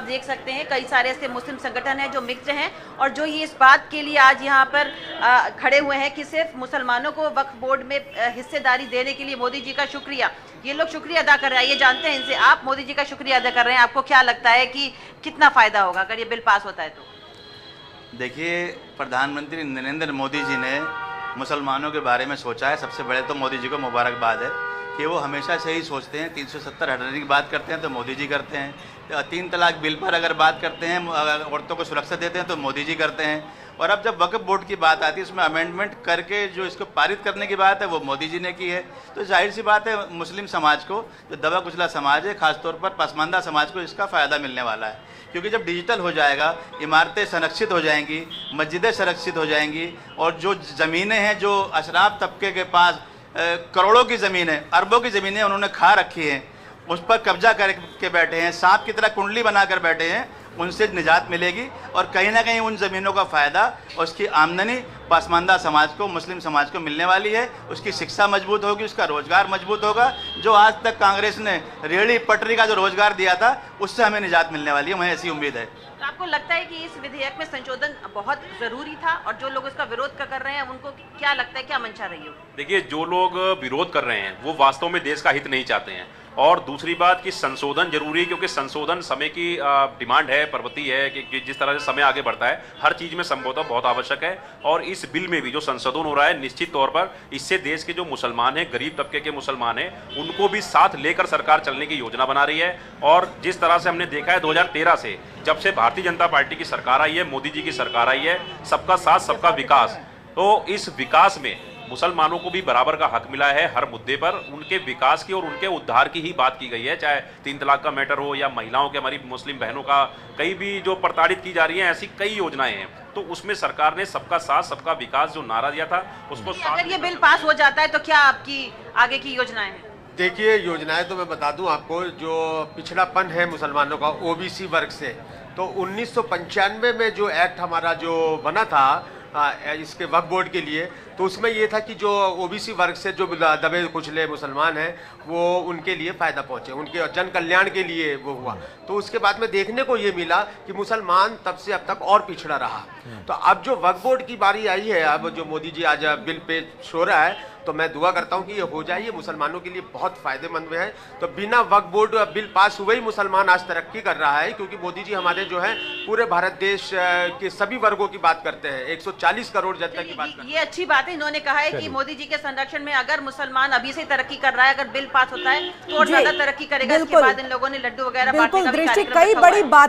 देख सकते हैं कई सारे ऐसे मुस्लिम संगठन हैं जो मिक्स्ड हैं और जो ये इस बात के लिए आज यहाँ पर खड़े हुए हैं कि सिर्फ मुसलमानों को वक्फ बोर्ड में हिस्सेदारी देने के लिए मोदी जी का शुक्रिया, ये लोग शुक्रिया अदा कर रहे हैं। ये जानते हैं इनसे, आप मोदी जी का शुक्रिया अदा कर रहे हैं, आपको क्या लगता है कि कितना फायदा होगा अगर ये बिल पास होता है तो? देखिए, प्रधानमंत्री नरेंद्र मोदी जी ने मुसलमानों के बारे में सोचा है। सबसे बड़े तो मोदी जी को मुबारकबाद है कि वो हमेशा से ही सोचते हैं। 370 हटाने की बात करते हैं तो मोदी जी करते हैं, 3 तलाक बिल पर अगर बात करते हैं, औरतों को सुरक्षा देते हैं तो मोदी जी करते हैं, और अब जब वक्फ बोर्ड की बात आती है उसमें अमेंडमेंट करके जो इसको पारित करने की बात है वो मोदी जी ने की है। तो जाहिर सी बात है मुस्लिम समाज को, जो दबा कुचला समाज है, खासतौर पर पसमानदा समाज को इसका फ़ायदा मिलने वाला है। क्योंकि जब डिजिटल हो जाएगा, इमारतें संरक्षित हो जाएंगी, मस्जिदें संरक्षित हो जाएंगी, और जो ज़मीनें हैं जो अशराफ तबके के पास करोड़ों की ज़मीनें, अरबों की ज़मीनें उन्होंने खा रखी हैं, उस पर कब्जा करके बैठे हैं, सांप की तरह कुंडली बनाकर बैठे हैं, उनसे निजात मिलेगी। और कहीं ना कहीं उन ज़मीनों का फ़ायदा और उसकी आमदनी पसमानदा समाज को, मुस्लिम समाज को मिलने वाली है। उसकी शिक्षा मजबूत होगी, उसका रोज़गार मजबूत होगा। जो आज तक कांग्रेस ने रेहड़ी पटरी का जो रोज़गार दिया था उससे हमें निजात मिलने वाली है, हमें ऐसी उम्मीद है। तो आपको लगता है कि इस विधेयक में संशोधन बहुत ज़रूरी था, और जो लोग इसका विरोध कर रहे हैं उनको क्या लगता है, क्या मंशा रही हो? देखिए, जो लोग विरोध कर रहे हैं वो वास्तव में देश का हित नहीं चाहते हैं। और दूसरी बात कि संशोधन जरूरी है, क्योंकि संशोधन समय की डिमांड है, प्रवृत्ति है कि जिस तरह से समय आगे बढ़ता है हर चीज़ में संभवतः बहुत आवश्यक है। और इस बिल में भी जो संशोधन हो रहा है, निश्चित तौर पर इससे देश के जो मुसलमान हैं, गरीब तबके के मुसलमान हैं, उनको भी साथ लेकर सरकार चलने की योजना बना रही है। और जिस तरह से हमने देखा है 2013 से, जब से भारतीय जनता पार्टी की सरकार आई है, मोदी जी की सरकार आई है, सबका साथ सबका विकास, तो इस विकास में मुसलमानों को भी बराबर का हक मिला है। हर मुद्दे पर उनके विकास की और उनके उद्धार की ही बात की गई है, चाहे 3 तलाक का मैटर हो या महिलाओं के, हमारी मुस्लिम बहनों का कई भी जो प्रताड़ित की जा रही हैं, ऐसी कई योजनाएं हैं। तो उसमें सरकार ने सबका साथ सबका विकास जो नारा दिया था उसको अगर ये बिल पास हो जाता है तो क्या आपकी आगे की योजनाएं हैं? देखिए, योजनाएं तो मैं बता दूं आपको, जो पिछड़ापन है मुसलमानों का ओबीसी वर्ग से, तो 1995 में जो एक्ट हमारा जो बना था इसके वक्फ बोर्ड के लिए, तो उसमें ये था कि जो ओबीसी वर्ग से जो दबे कुचले मुसलमान हैं वो उनके लिए फ़ायदा पहुँचे, उनके जन कल्याण के लिए वो हुआ। तो उसके बाद में देखने को ये मिला कि मुसलमान तब से अब तक और पिछड़ा रहा। तो अब जो वक्फ बोर्ड की बारी आई है, अब जो मोदी जी आज बिल पेश हो रहा है, तो मैं दुआ करता हूं कि ये हो जाए, ये मुसलमानों के लिए बहुत फायदेमंद है। तो बिना वक्फ बोर्ड बिल पास हुए ही मुसलमान आज तरक्की कर रहा है, क्योंकि मोदी जी हमारे जो है पूरे भारत देश के सभी वर्गों की बात करते हैं, 140 करोड़ जनता की बात करते हैं। ये अच्छी बात है, इन्होंने कहा है कि मोदी जी के संरक्षण में अगर मुसलमान अभी से तरक्की कर रहा है, अगर बिल पास होता है तो और ज्यादा तरक्की करेगा। इसके बाद इन लोगों ने लड्डू वगैरह बांटने का भी कार्यक्रम रखा हुआ है। कई बड़ी बात